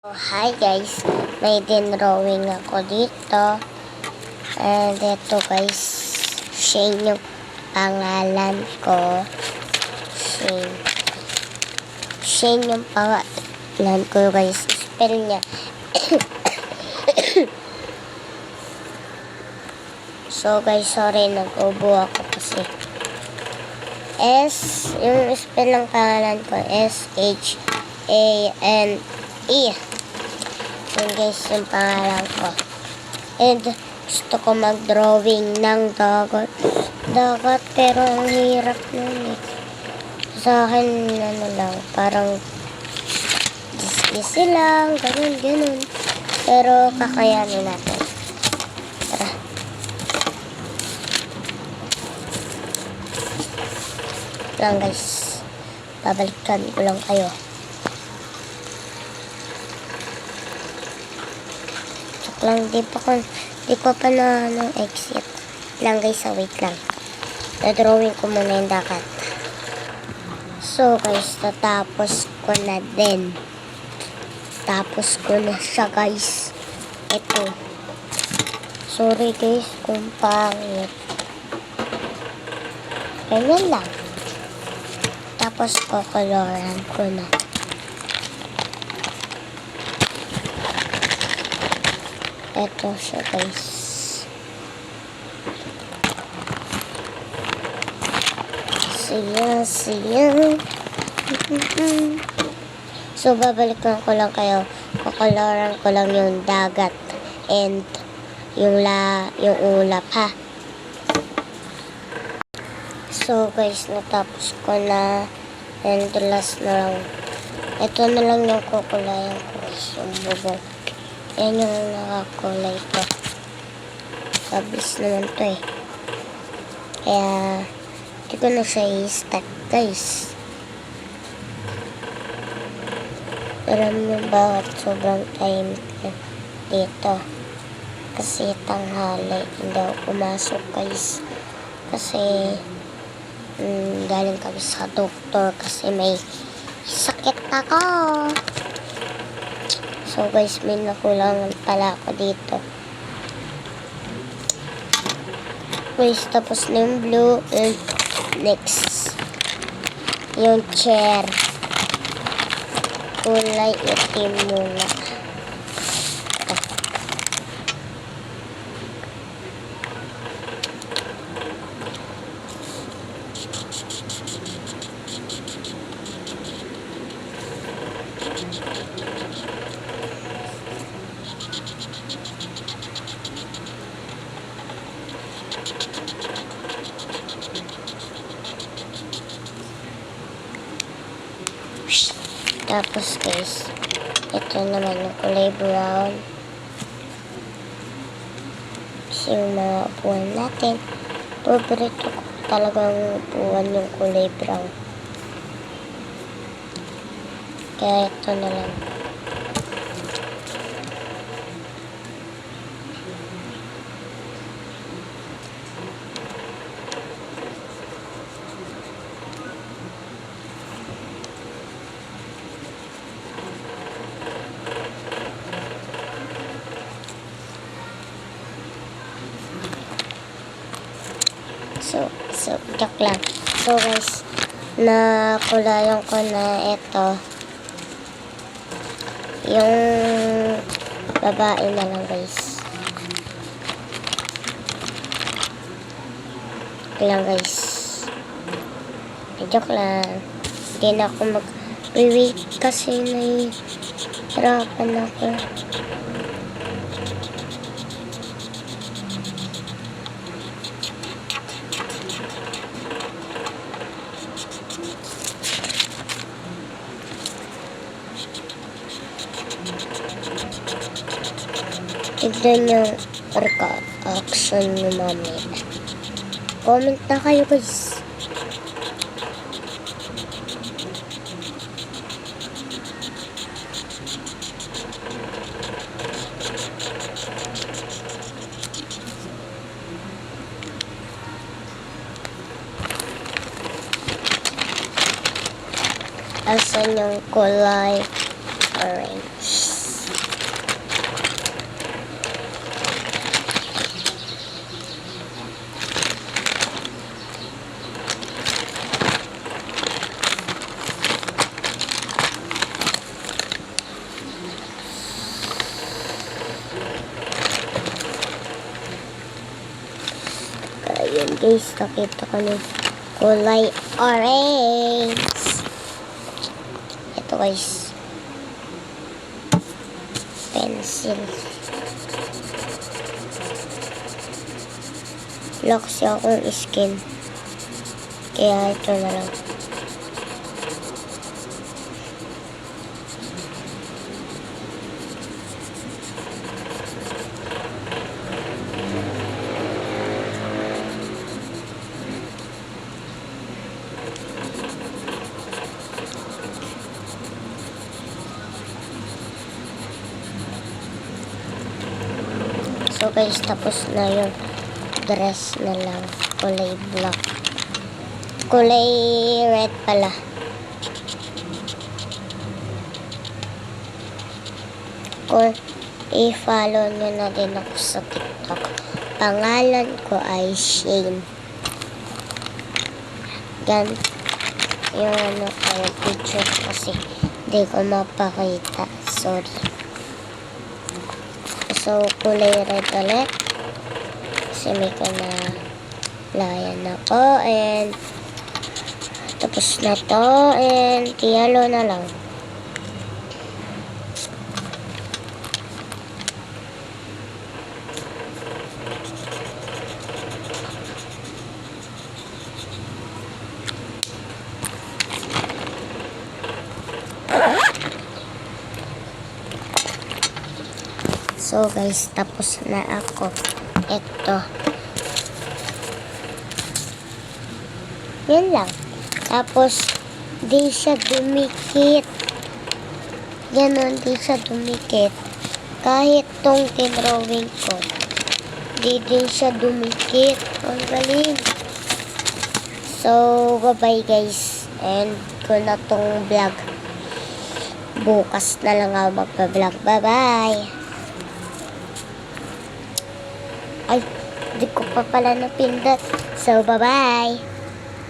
Oh, hi guys, may drawing ako dito. And ito guys, Shane yung pangalan ko. Shane. Shane yung pangalan ko guys. Spell niya. So guys, sorry, nag-ubo ako kasi. Yung spell ng pangalan ko, S-H-A-N-E. Yun guys, yung pangalan ko. And gusto ko mag-drawing ng dagat. Dagat, pero ang hirap nun eh. Sa akin, ano lang, parang easy lang, ganun. Pero kakayanin natin. Tara. Lang guys. Babalikan ko lang kayo. Lang, di ko pa na exit lang guys, wait lang, na-drawing ko muna yung dagat. So guys, natapos ko na din, tapos ko na siya guys. Ito, sorry guys kung pangit, ganyan lang. Tapos kukoloran ko na. Ito siya guys. Siya. So babalikan ko lang kayo. Kukoloran ko lang yung dagat and yung ulap ha. So guys, natapos ko na, and the last na lang. Ito na lang yung kukulayan ko guys, yung bubong. Yan yung nakakulay ko. Mabilis naman to eh. Kaya, hindi ko na siya i-stack guys. Alam nyo bakit sobrang time dito? Kasi tanghali, hindi ako pumasok guys. Kasi, galing kami sa doktor kasi may sakit ako. So guys, may nakulangan pala ako dito. Guys, tapos na yung blue. And next, yung chair. Kulay itim muna. Tapos guys, ito naman yung kulay brown. Kasi yung mga upuan natin, paborito ko talagang upuan yung kulay brown. Kaya ito na lang. So, joke lang. So guys, nakulayan ko na ito. Yung babae na lang guys. Lang guys. Joke lang. Hindi na ako mag-wait kasi nahihirapan ako. Tignan yung reaction nyo mamaya. Comment na kayo guys. Asan yung kulay orange? guys, nakita ko ng kulay orange. Ito guys. Pencil. Wala kasi akong skin. Kaya ito na lang. So guys, tapos na yung dress na lang. Kulay black. Kulay red pala. Or i-follow nyo na din ako sa TikTok. Pangalan ko ay Shane. Yan. Yung ano kayo picture kasi hindi ko mapakita. Sorry. So, kulay red ulit. Kasi may layan ako. And, tapos na to. And, yellow na lang. So guys, tapos na ako. Ito. Yan lang. Tapos, di siya dumikit. Ganon, di siya dumikit. Kahit tong tinrawing ko, di din siya dumikit. Ang galing. So, bye-bye guys. And ko na tong vlog. Bukas na lang ako magpa-vlog. Bye-bye. Ay, di ko pa pala napindot. So, bye-bye.